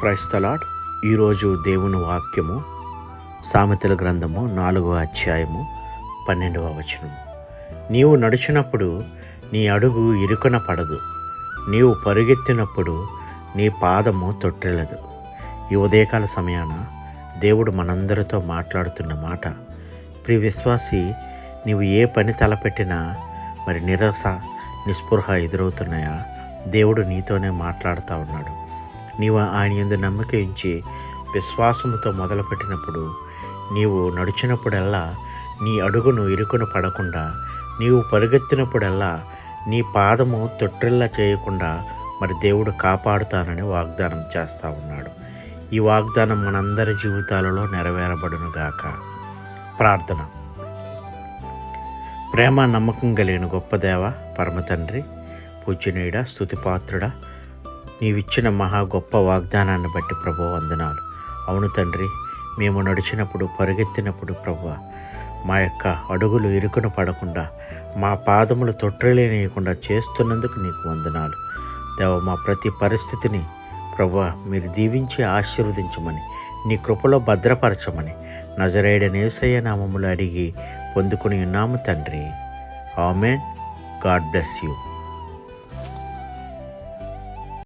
Praise the lord. ఈరోజు దేవుని వాక్యము సామెతల గ్రంథము 4వ అధ్యాయము 12వ వచనము. నీవు నడిచినప్పుడు నీ అడుగు ఇరుకున పడదు, నీవు పరుగెత్తినప్పుడు నీ పాదము తొట్టిల్లదు. ఈ ఉదయకాల సమయాన దేవుడు మనందరితో మాట్లాడుతున్న మాట, ప్రియ విశ్వాసి, నీవు ఏ పని తలపెట్టినా మరి నిరాశ నిస్పృహ ఎదురవుతున్నాయా? దేవుడు నీతోనే మాట్లాడుతూ ఉన్నాడు. నీవు ఆయన యందు నమ్మిక ఉంచి విశ్వాసముతో మొదలుపెట్టినప్పుడు, నీవు నడిచినప్పుడల్లా నీ అడుగును ఇరుకున పడకుండా, నీవు పరుగెత్తినప్పుడల్లా నీ పాదము తొట్టిల్ల చేయకుండా మరి దేవుడు కాపాడుతానని వాగ్దానం చేస్తూ ఉన్నాడు. ఈ వాగ్దానం మనందరి జీవితాలలో నెరవేరబడును గాక. ప్రార్థన. ప్రేమ నమ్మకం కలిగిన గొప్ప దేవ, పరమ తండ్రి, పూజ్యనీయుడా, స్తుతిపాత్రుడా, నీవిచ్చిన మహా గొప్ప వాగ్దానాన్ని బట్టి ప్రభువా వందనాలు. అవును తండ్రి, మేము నడిచినప్పుడు పరుగెత్తినప్పుడు ప్రభువా మా యొక్క అడుగులు ఇరుకున పడకుండా, మా పాదములు తొట్టిల్లనీయకుండా చేస్తున్నందుకు నీకు వందనాలు దేవ. మా ప్రతి పరిస్థితిని ప్రభువా మీరు దీవించి ఆశీర్వదించమని, నీ కృపలో భద్రపరచమని నజరేయుడైన యేసయ్య నామములో అడిగి పొందుకుని ఉన్నాము తండ్రి. ఆమేన్. God bless you.